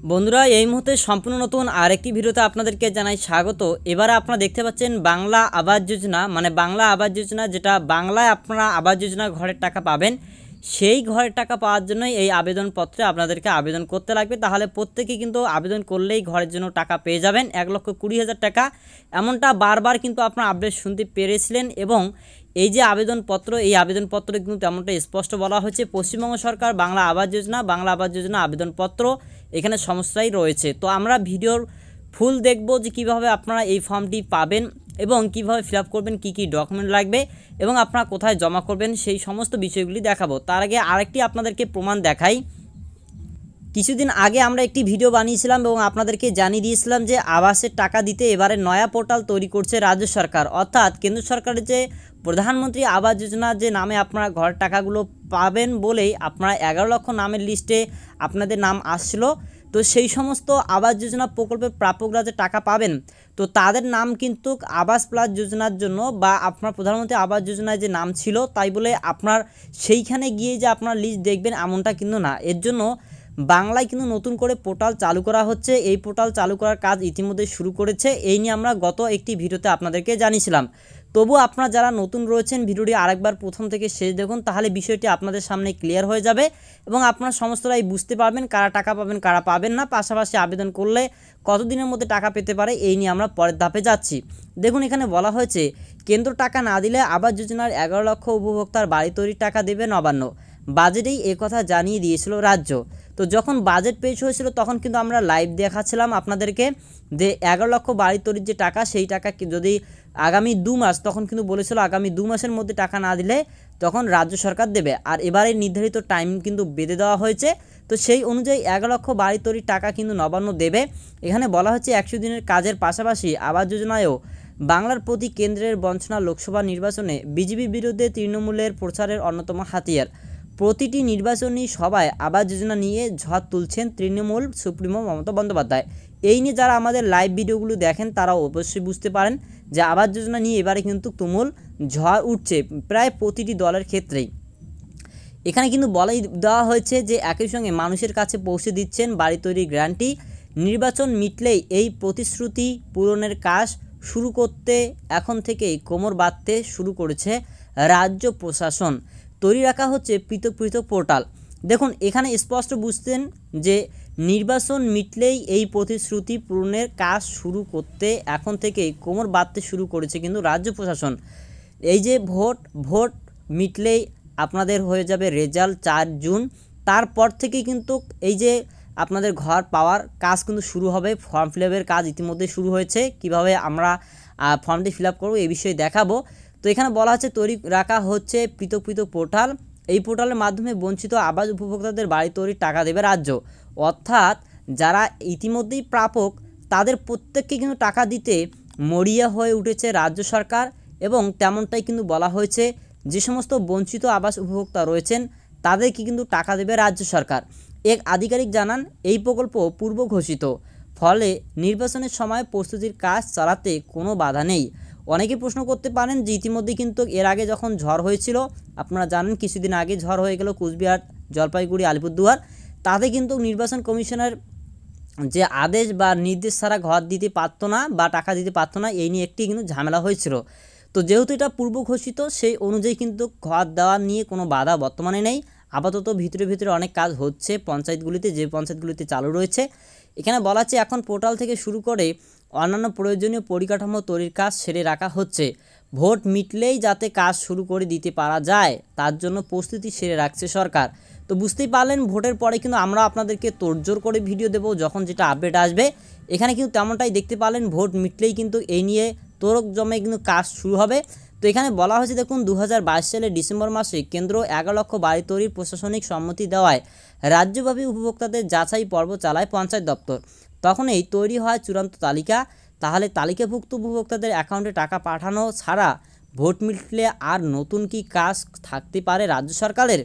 বন্ধুরা এই মুহূর্তে সম্পূর্ণ নতুন আরেকটি ভিডিওতে আপনাদেরকে জানাই স্বাগত। এবারে আপনারা দেখতে পাচ্ছেন বাংলা আবাস যোজনা, মানে বাংলা আবাস যোজনা, যেটা বাংলায় আপনারা আবাস যোজনা ঘরের টাকা পাবেন। সেই ঘরের টাকা পাওয়ার জন্যই এই আবেদনপত্রে আপনাদেরকে আবেদন করতে লাগবে। তাহলে প্রত্যেকে কিন্তু আবেদন করলেই ঘরের জন্য টাকা পেয়ে যাবেন 1,20,000 টাকা। এমনটা বারবার কিন্তু আপনারা আপডেট শুনতে পেরেছিলেন। এবং এই যে আবেদনপত্র, এই আবেদনপত্রে কিন্তু তেমনটা স্পষ্ট বলা হয়েছে পশ্চিমবঙ্গ সরকার বাংলা আবাস যোজনা আবেদনপত্র এখানে সমস্যাই রয়েছে। তো আমরা ভিডিওর ফুল দেখব যে কিভাবে আপনারা এই ফর্মটি পাবেন এবং কিভাবে ফিল আপ করবেন, কি কি ডকুমেন্ট লাগবে এবং আপনারা কোথায় জমা করবেন, সেই সমস্ত বিষয়গুলি দেখাবো। তার আগে আরেকটি আপনাদেরকে প্রমাণ দেখাই। কিছুদিন আগে আমরা একটি ভিডিও বানিয়েছিলাম এবং আপনাদেরকে জানিয়ে দিয়েছিলাম যে আবাসের টাকা দিতে এবারে নয়া পোর্টাল তৈরি করছে রাজ্য সরকার, অর্থাৎ কেন্দ্র সরকারের যে প্রধানমন্ত্রী আবাস যোজনা যে নামে আপনারা ঘরের টাকাগুলো পাবেন বলেই আপনারা 11 লক্ষ নামের লিস্টে আপনাদের নাম আসছিল। তো সেই সমস্ত আবাস যোজনা প্রকল্পের প্রাপকরা যে টাকা পাবেন, তো তাদের নাম কিন্তু আবাস প্লাস যোজনার জন্য বা আপনার প্রধানমন্ত্রী আবাস যোজনায় যে নাম ছিল তাই বলে আপনার সেইখানে গিয়ে যে আপনার লিস্ট দেখবেন এমনটা কিন্তু না। এর জন্য বাংলায় কিন্তু নতুন করে পোর্টাল চালু করা হচ্ছে। এই পোর্টাল চালু করার কাজ ইতিমধ্যে শুরু করেছে। এই নিয়ে আমরা গত একটি ভিডিওতে আপনাদেরকে জানিয়েছিলাম। তবু আপনারা যারা নতুন রয়েছেন ভিডিওটি আরেকবার প্রথম থেকে শেষ দেখুন, তাহলে বিষয়টি আপনাদের সামনে ক্লিয়ার হয়ে যাবে এবং আপনারা সমস্তটাই বুঝতে পারবেন কারা টাকা পাবেন কারা পাবেন না, পাশাপাশি আবেদন করলে কতদিনের মধ্যে টাকা পেতে পারে এই নিয়ে আমরা পরের ধাপে যাচ্ছি। দেখুন এখানে বলা হয়েছে কেন্দ্র টাকা না দিলে আবাস যোজনার 11 লক্ষ উপভোক্তার বাড়ি তৈরির টাকা দেবে নবান্ন। বাজেটেই কথা জানিয়ে দিয়েছিল রাজ্য। তো যখন বাজেট পেশ হয়েছিল তখন কিন্তু আমরা লাইভ দেখাচ্ছিলাম আপনাদেরকে যে 11 লক্ষ বাড়ি তৈরির যে টাকা, সেই টাকা যদি আগামী 2 মাস, তখন কিন্তু বলেছিল আগামী 2 মাসের মধ্যে টাকা না দিলে তখন রাজ্য সরকার দেবে। আর এবারে নির্ধারিত টাইম কিন্তু বেঁধে দেওয়া হয়েছে। তো সেই অনুযায়ী 11 লক্ষ বাড়ি তৈরির টাকা কিন্তু নবান্ন দেবে। এখানে বলা হচ্ছে 100 দিনের কাজের পাশাপাশি আবাস যোজনায়ও বাংলার প্রতি কেন্দ্রের বঞ্চনা লোকসভা নির্বাচনে বিজেপির বিরুদ্ধে তৃণমূলের প্রচারের অন্যতম হাতিয়ার। প্রতিটি নির্বাচনী সভায় আবাস যোজনা নিয়ে ঝড় তুলছেন তৃণমূল সুপ্রিমো মমতা বন্দ্যোপাধ্যায়। এই নিয়ে যারা আমাদের লাইভ ভিডিওগুলো দেখেন তারা অবশ্যই বুঝতে পারেন যে আবাস যোজনা নিয়ে এবারে কিন্তু তুমুল ঝড় উঠছে প্রায় প্রতিটি দলের ক্ষেত্রেই। এখানে কিন্তু বলাই দেওয়া হয়েছে যে একই সঙ্গে মানুষের কাছে পৌঁছে দিচ্ছেন বাড়ি তৈরির গ্যারান্টি। নির্বাচন মিটলেই এই প্রতিশ্রুতি পূরণের কাজ শুরু করতে এখন থেকেই কোমর বাঁধতে শুরু করেছে রাজ্য প্রশাসন। তৈরি রাখা হচ্ছে পৃথক পৃথক পোর্টাল। দেখুন এখানে স্পষ্ট বুঝতেন যে নির্বাচন মিটলেই এই প্রতিশ্রুতি পূরণের কাজ শুরু করতে এখন থেকেই কোমর বাঁধতে শুরু করেছে কিন্তু রাজ্য প্রশাসন। এই যে ভোট মিটলেই আপনাদের হয়ে যাবে রেজাল্ট 4 জুন, তারপর থেকেই কিন্তু এই যে আপনাদের ঘর পাওয়ার কাজ কিন্তু শুরু হবে। ফর্ম ফিল আপের কাজ ইতিমধ্যে শুরু হয়েছে। কিভাবে আমরা ফর্মটি ফিল আপ করবো এই বিষয়ে দেখাবো। তো এখানে বলা হচ্ছে তৈরি রাখা হচ্ছে পৃথক পৃথক পোর্টাল। এই পোর্টালের মাধ্যমে বঞ্চিত আবাস উপভোক্তাদের বাড়ি তৈরির টাকা দেবে রাজ্য, অর্থাৎ যারা ইতিমধ্যেই প্রাপক তাদের প্রত্যেককে কিন্তু টাকা দিতে মরিয়া হয়ে উঠেছে রাজ্য সরকার। এবং তেমনটাই কিন্তু বলা হয়েছে যে সমস্ত বঞ্চিত আবাস উপভোক্তা রয়েছেন তাদেরকে কিন্তু টাকা দেবে রাজ্য সরকার। এক আধিকারিক জানান এই প্রকল্প পূর্ব ঘোষিত, ফলে নির্বাচনের সময় প্রস্তুতির কাজ চালাতে কোনো বাধা নেই। অনেকে প্রশ্ন করতে পারেন যে ইতিমধ্যে কিন্তু এর আগে যখন ঝড় হয়েছিল, আপনারা জানেন কিছুদিন আগে ঝড় হয়ে গেল কুচবিহার, জলপাইগুড়ি, আলিপুরদুয়ার, তাতে কিন্তু নির্বাচন কমিশনের যে আদেশ বা নির্দেশ ছাড়া ঘর দিতে পারতো না বা টাকা দিতে পারতো না, এই নিয়ে একটি কিন্তু ঝামেলা হয়েছিল। তো যেহেতু এটা পূর্ব ঘোষিত সেই অনুযায়ী কিন্তু ঘর দেওয়া নিয়ে কোনো বাধা বর্তমানে নেই। আপাতত ভিতরে ভিতরে অনেক কাজ হচ্ছে পঞ্চায়েতগুলিতে, যে পঞ্চায়েতগুলিতে চালু রয়েছে। এখানে বলা হচ্ছে এখন পোর্টাল থেকে শুরু করে অন্যান্য প্রয়োজনীয় পরিকাঠামো তৈরির কাজ সেরে রাখা হচ্ছে। ভোট মিটলেই যাতে কাজ শুরু করে দিতে পারা যায় তার জন্য প্রস্তুতি সেরে রাখছে সরকার। তো বুঝতেই পারলেন ভোটের পরে কিন্তু আমরা আপনাদেরকে তোড়জোড় করে ভিডিও দেবো যখন যেটা আপডেট আসবে। এখানে কিন্তু তেমনটাই দেখতে পারলেন ভোট মিটলেই কিন্তু এই নিয়ে তোড়ক জমে কিন্তু কাজ শুরু হবে। তো এখানে বলা হয়েছে দেখুন 2022 সালের ডিসেম্বর মাসে কেন্দ্র 11 লক্ষ বাড়ি তৈরির প্রশাসনিক সম্মতি দেওয়ায় রাজ্যব্যাপী উপভোক্তাদের যাচাই পর্ব চালায় পঞ্চায়েত দপ্তর। তখনই তৈরি হয় চূড়ান্ত তালিকা। তাহলে তালিকাভুক্ত উপভোক্তাদের অ্যাকাউন্টে টাকা পাঠানো ছাড়া ভোট মিটলে আর নতুন কি কাজ থাকতে পারে রাজ্য সরকারের?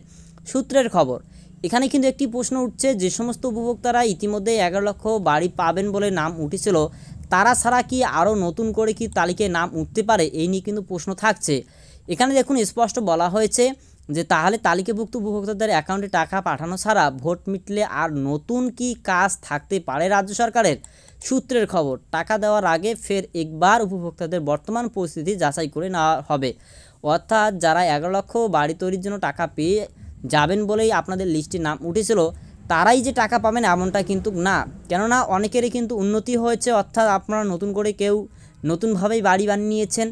সূত্রের খবর। এখানে কিন্তু একটি প্রশ্ন উঠছে, যে সমস্ত উপভোক্তারা ইতিমধ্যে 11 লক্ষ বাড়ি পাবেন বলে নাম উঠেছিল তারা ছাড়া কি আরও নতুন করে কি তালিকায় নাম উঠতে পারে, এই নিয়ে কিন্তু প্রশ্ন থাকছে। এখানে দেখুন স্পষ্ট বলা হয়েছে যে তাহলে তালিকাভুক্ত উপভোক্তাদের অ্যাকাউন্টে টাকা পাঠানো ছাড়া ভোট মিটলে আর নতুন কি কাজ থাকতে পারে রাজ্য সরকারের। সূত্রের খবর, টাকা দেওয়ার আগে ফের একবার উপভোক্তাদের বর্তমান পরিস্থিতি যাচাই করে নেওয়া হবে। অর্থাৎ যারা 11 লক্ষ বাড়ি তৈরির জন্য টাকা পেয়ে যাবেন বলেই আপনাদের লিস্টে নাম উঠেছিল, তারাই যে টাকা পাবেন এমনটা কিন্তু না। কেননা অনেকেরই কিন্তু উন্নতি হয়েছে, অর্থাৎ আপনারা নতুন করে কেউ নতুনভাবেই বাড়ি বানিয়ে নিয়েছেন,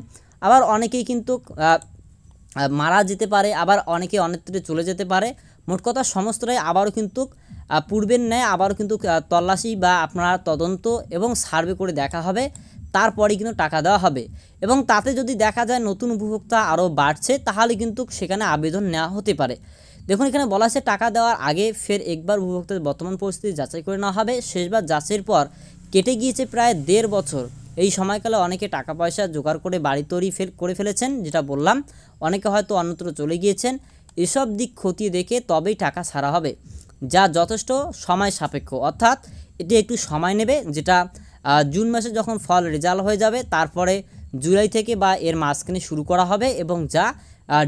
আবার অনেকেই কিন্তু মারা যেতে পারে, আবার অনেকে অন্যত্রে চলে যেতে পারে। মোট কথা সমস্তটাই আবারও কিন্তু পূর্বের ন্যায় আবারও কিন্তু তল্লাশি বা আপনার তদন্ত এবং সার্ভে করে দেখা হবে, তারপরে কিন্তু টাকা দেওয়া হবে। এবং তাতে যদি দেখা যায় নতুন উপভোক্তা আরও বাড়ছে, তাহলে কিন্তু সেখানে আবেদন নেওয়া হতে পারে। দেখুন এখানে বলা আছে টাকা দেওয়ার আগে ফের একবার উপভোক্তাদের বর্তমান পরিস্থিতি যাচাই করে নেওয়া হবে। শেষবার যাচাইয়ের পর কেটে গিয়েছে প্রায় 1.5 বছর। এই সময়কালে অনেকে টাকা পয়সা জোগাড় করে বাড়ি তৈরি করে ফেলেছেন, যেটা বললাম, অনেকে হয়তো অন্যত্র চলে গিয়েছেন। এসব দিক খতিয়ে দেখে তবেই টাকা ছাড়া হবে, যা যথেষ্ট সময় সাপেক্ষ। অর্থাৎ এটি একটু সময় নেবে, যেটা জুন মাসে যখন ফল রেজাল্ট হয়ে যাবে তারপরে জুলাই থেকে বা এর মাঝখানে শুরু করা হবে, এবং যা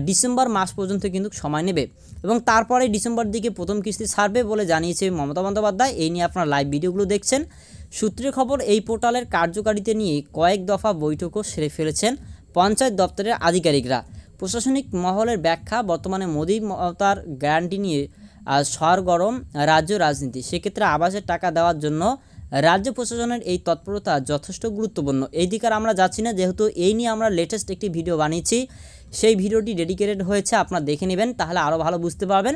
ডিসেম্বর মাস পর্যন্ত কিন্তু সময় নেবে, এবং তারপরে ডিসেম্বর দিকে প্রথম কিস্তি ছাড়বে বলে জানিয়েছে মমতা বন্দ্যোপাধ্যায়। এই নিয়ে আপনারা লাইভ ভিডিওগুলো দেখছেন। সূত্রের খবর, এই পোর্টালের কার্যকারিতা নিয়ে কয়েক দফা বৈঠকও সেরে ফেলেছেন পঞ্চায়েত দপ্তরের আধিকারিকরা। প্রশাসনিক মহলের ব্যাখ্যা, বর্তমানে মোদি মমতার গ্যারান্টি নিয়ে সরগরম রাজ্য রাজনীতি। সেক্ষেত্রে আবাসের টাকা দেওয়ার জন্য রাজ্য প্রশাসনের এই তৎপরতা যথেষ্ট গুরুত্বপূর্ণ। এই দিকে আমরা যাচ্ছি না, যেহেতু এই নিয়ে আমরা লেটেস্ট একটি ভিডিও বানিয়েছি, সেই ভিডিওটি ডেডিকেটেড হয়েছে, আপনারা দেখে নেবেন, তাহলে আরও ভালো বুঝতে পারবেন।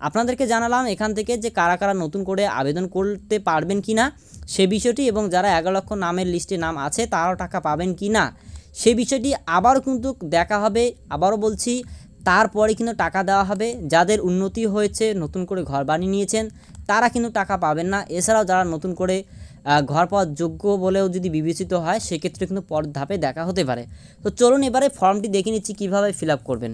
আপনাদেরকে জানালাম এখান থেকে যে কারা কারা নতুন করে আবেদন করতে পারবেন কি না সে বিষয়টি, এবং যারা 11 লক্ষ নামের লিস্টে নাম আছে তারাও টাকা পাবেন কি না সেই বিষয়টি আবারও কিন্তু দেখা হবে। আবারও বলছি, তারপরে কিন্তু টাকা দেওয়া হবে। যাদের উন্নতি হয়েছে, নতুন করে ঘর বানিয়ে নিয়েছেন, তারা কিন্তু টাকা পাবেন না। এছাড়াও যারা নতুন করে ঘর পাওয়ার যোগ্য বলেও যদি বিবেচিত হয়, সেক্ষেত্রে কিন্তু পরের ধাপে দেখা হতে পারে। তো চলুন এবারে ফর্মটি দেখে নিচ্ছি কীভাবে ফিল আপ করবেন।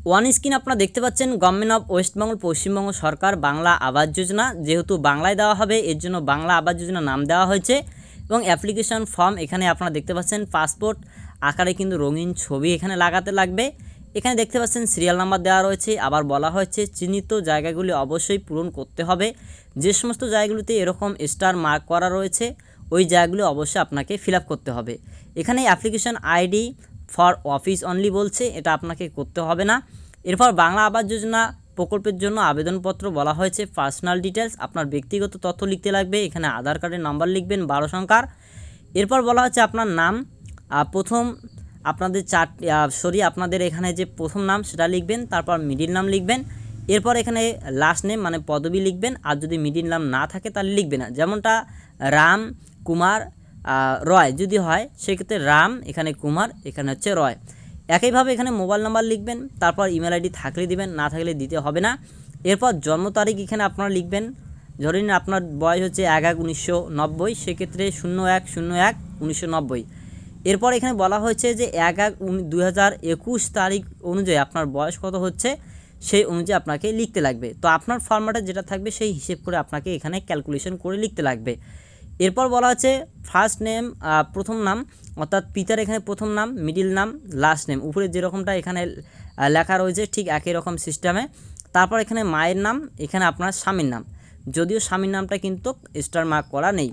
ওয়ান স্ক্রিন আপনারা দেখতে পাচ্ছেন, government of West Bengal, Paschimbanga সরকার বাংলা আবাস যোজনা, যেহেতু বাংলায় দেওয়া হবে এর জন্য বাংলা আবাস যোজনা নাম দেওয়া হয়েছে। এবং অ্যাপ্লিকেশন ফর্ম এখানে আপনারা দেখতে পাচ্ছেন, পাসপোর্ট আকারে কিন্তু রঙিন ছবি এখানে লাগাতে লাগবে। এখানে দেখতে পাচ্ছেন সিরিয়াল নাম্বার দেওয়া রয়েছে। আবার বলা হয়েছে চিহ্নিত জায়গাগুলি অবশ্যই পূরণ করতে হবে। যে সমস্ত জায়গাগুলিতে এরকম স্টার মার্ক করা রয়েছে ওই জায়গাগুলি অবশ্যই আপনাকে ফিল আপ করতে হবে। এখানে application ID for office only বলছে, এটা আপনাকে করতে হবে না। এরপর বাংলা আবাস যোজনা প্রকল্পের জন্য আবেদনপত্র বলা হয়েছে পার্সোনাল ডিটেলস, আপনার ব্যক্তিগত তথ্য লিখতে লাগবে। এখানে আধার কার্ডের নাম্বার লিখবেন 12 সংখ্যার। এরপর বলা হচ্ছে আপনার নাম, প্রথম আপনাদের আপনাদের এখানে যে প্রথম নাম সেটা লিখবেন, তারপর মিডিল নাম লিখবেন। এরপর এখানে লাস্ট নেম মানে পদবি লিখবেন, আর যদি মিডিল নাম না থাকে তাহলে লিখবে না। যেমনটা রাম কুমার রয় যদি হয়, সেক্ষেত্রে রাম, এখানে কুমার, এখানে হচ্ছে রয়। একইভাবে এখানে মোবাইল নাম্বার লিখবেন, তারপর ইমেল আইডি থাকলে দিবেন, না থাকলে দিতে হবে না। এরপর জন্ম তারিখ এখানে আপনারা লিখবেন। ধরে নিন আপনার বয়স হচ্ছে 1/1/1990, সেক্ষেত্রে 01/01/1990। এরপর এখানে বলা হয়েছে যে 1/1/2021 তারিখ অনুযায়ী আপনার বয়স কত হচ্ছে সেই অনুযায়ী আপনাকে লিখতে লাগবে। তো আপনার ফরম্যাটে যেটা থাকবে সেই হিসেব করে আপনাকে এখানে ক্যালকুলেশন করে লিখতে লাগবে। এরপর বলা হচ্ছে ফার্স্ট নেম, প্রথম নাম, অর্থাৎ পিতার এখানে প্রথম নাম, মিডিল নাম, লাস্ট নেম, উপরে যেরকমটা এখানে লেখা রয়েছে ঠিক একই রকম সিস্টেমে। তারপর এখানে মায়ের নাম, এখানে আপনার স্বামীর নাম, যদিও স্বামীর নামটা কিন্তু স্টার মার্ক করা নেই।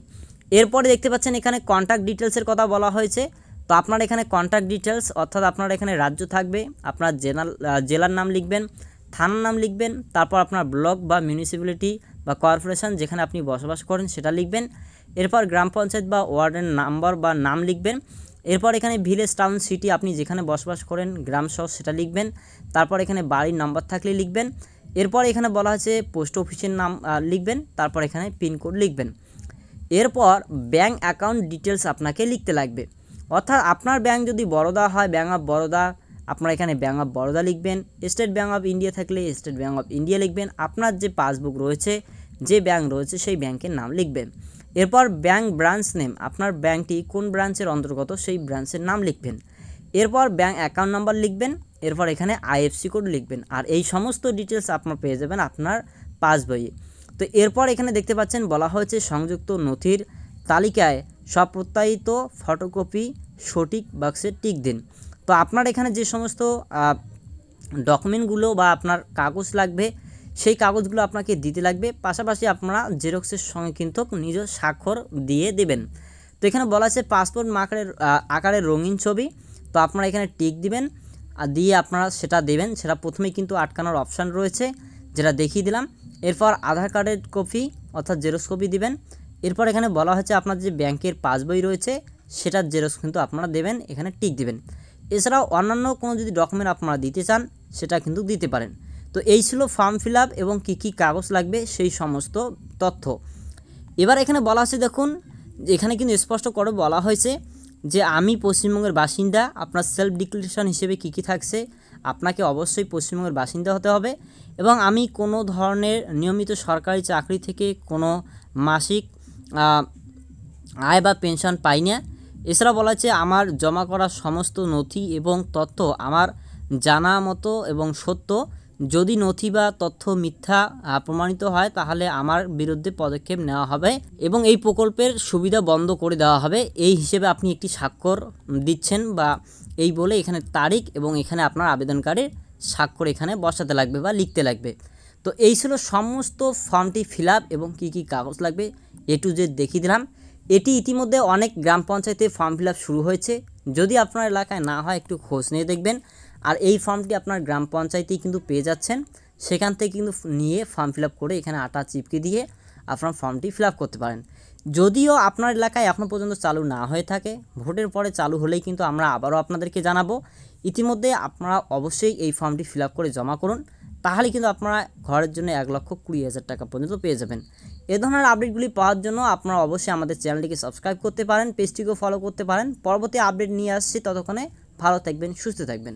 এরপরে দেখতে পাচ্ছেন এখানে কন্ট্যাক্ট ডিটেলসের কথা বলা হয়েছে। তো আপনার এখানে কন্ট্যাক্ট ডিটেলস, অর্থাৎ আপনার এখানে রাজ্য থাকবে, আপনার জেলার নাম লিখবেন, থানার নাম লিখবেন, তারপর আপনার ব্লক বা মিউনিসিপ্যালিটি বা কর্পোরেশন যেখানে আপনি বসবাস করেন সেটা লিখবেন। এরপর গ্রাম পঞ্চায়েত বা ওয়ার্ডের নাম্বার বা নাম লিখবেন। এরপর এখানে ভিলেজ, টাউন, সিটি আপনি যেখানে বসবাস করেন, গ্রাম শহর সেটা লিখবেন। তারপর এখানে বাড়ির নাম্বার থাকলে লিখবেন। এরপর এখানে বলা হয়েছে পোস্ট অফিসের নাম লিখবেন, তারপর এখানে পিনকোড লিখবেন। এরপর ব্যাঙ্ক অ্যাকাউন্ট ডিটেলস আপনাকে লিখতে লাগবে, অর্থাৎ আপনার ব্যাঙ্ক যদি বরোদা হয়, ব্যাঙ্ক অফ বরোদা, আপনারা এখানে ব্যাঙ্ক অফ বরোদা লিখবেন। স্টেট ব্যাঙ্ক অফ ইন্ডিয়া থাকলে স্টেট ব্যাঙ্ক অফ ইন্ডিয়া লিখবেন। আপনার যে পাসবুক রয়েছে, যে ব্যাঙ্ক রয়েছে সেই ব্যাঙ্কের নাম লিখবেন। এরপর ব্যাঙ্ক ব্রাঞ্চ নেম, আপনার ব্যাঙ্কটি কোন ব্রাঞ্চের অন্তর্গত সেই ব্রাঞ্চের নাম লিখবেন। এরপর ব্যাঙ্ক অ্যাকাউন্ট নাম্বার লিখবেন। এরপর এখানে আইএফসি কোড লিখবেন। আর এই সমস্ত ডিটেলস আপনার পেয়ে যাবেন আপনার পাসবইয়ে। তো এরপর এখানে দেখতে পাচ্ছেন বলা হয়েছে সংযুক্ত নথির তালিকায় সব প্রত্যায়িত ফটোকপি সঠিক বাক্সে টিক দিন। তো আপনার এখানে যে সমস্ত ডকুমেন্টগুলো বা আপনার কাগজ লাগবে, সেই কাগজগুলো আপনাকে দিতে লাগবে। পাশাপাশি আপনারা জেরক্সের সঙ্গে কিন্তু নিজ স্বাক্ষর দিয়ে দেবেন। তো এখানে বলা আছে পাসপোর্ট আকারের রঙিন ছবি, তো আপনারা এখানে টিক দিবেন আর দিয়ে আপনারা সেটা দেবেন। সেটা প্রথমেই কিন্তু আটকানোর অপশান রয়েছে, যেটা দেখিয়ে দিলাম। এরপর আধার কার্ডের কপি অর্থাৎ জেরক্স কপি দিবেন। এরপর এখানে বলা হচ্ছে আপনার যে ব্যাংকের পাসবই রয়েছে সেটার জেরক্স কিন্তু আপনারা দেবেন, এখানে টিক দিবেন। এছাড়াও অন্যান্য কোনো যদি ডকুমেন্ট আপনারা দিতে চান সেটা কিন্তু দিতে পারেন। তো এই ছিল ফর্ম ফিল আপ এবং কী কাগজ লাগবে সেই সমস্ত তথ্য। এবার এখানে বলা আছে দেখুন, এখানে কিন্তু স্পষ্ট করে বলা হয়েছে যে আমি পশ্চিমবঙ্গের বাসিন্দা। আপনার সেলফ ডিক্লারেশন হিসেবে কী থাকছে, আপনাকে অবশ্যই পশ্চিমবঙ্গের বাসিন্দা হতে হবে এবং আমি কোনো ধরনের নিয়মিত সরকারি চাকরি থেকে কোনো মাসিক আয় বা পেনশন পাই না। এছাড়া বলা আছে আমার জমা করা সমস্ত নথি এবং তথ্য আমার জানা মতো এবং সত্য। যদি নথি বা তথ্য মিথ্যা প্রমাণিত হয় তাহলে আমার বিরুদ্ধে পদক্ষেপ নেওয়া হবে এবং এই প্রকল্পের সুবিধা বন্ধ করে দেওয়া হবে। এই হিসেবে আপনি একটি স্বাক্ষর দিচ্ছেন বা এই বলে এখানে তারিখ এবং এখানে আপনার আবেদনকারীর স্বাক্ষর এখানে বসাতে লাগবে বা লিখতে লাগবে। তো এই ছিল সমস্ত ফর্মটি ফিল আপ এবং কী কাগজ লাগবে A to Z দেখিয়ে দিলাম। এটি ইতিমধ্যে অনেক গ্রাম পঞ্চায়েতে ফর্ম ফিল আপ শুরু হয়েছে। যদি আপনার এলাকায় না হয় একটু খোঁজ নিয়ে দেখবেন। আর এই ফর্মটি আপনার গ্রাম পঞ্চায়েতেই কিন্তু পেয়ে যাচ্ছেন, সেখান থেকে কিন্তু নিয়ে ফর্ম ফিল আপ করে এখানে আটা চিপকে দিয়ে আপনার ফর্মটি ফিল আপ করতে পারেন। যদিও আপনার এলাকায় এখনও পর্যন্ত চালু না হয়ে থাকে, ভোটের পরে চালু হলেই কিন্তু আমরা আবারও আপনাদেরকে জানাবো। ইতিমধ্যে আপনারা অবশ্যই এই ফর্মটি ফিল আপ করে জমা করুন, তাহলে কিন্তু আপনারা ঘরের জন্য 1,20,000 টাকা পর্যন্ত পেয়ে যাবেন। এ ধরনের আপডেটগুলি পাওয়ার জন্য আপনারা অবশ্যই আমাদের চ্যানেলটিকে সাবস্ক্রাইব করতে পারেন, পেজটিকেও ফলো করতে পারেন। পরবর্তী আপডেট নিয়ে আসছি, ততক্ষণে ভালো থাকবেন, সুস্থ থাকবেন।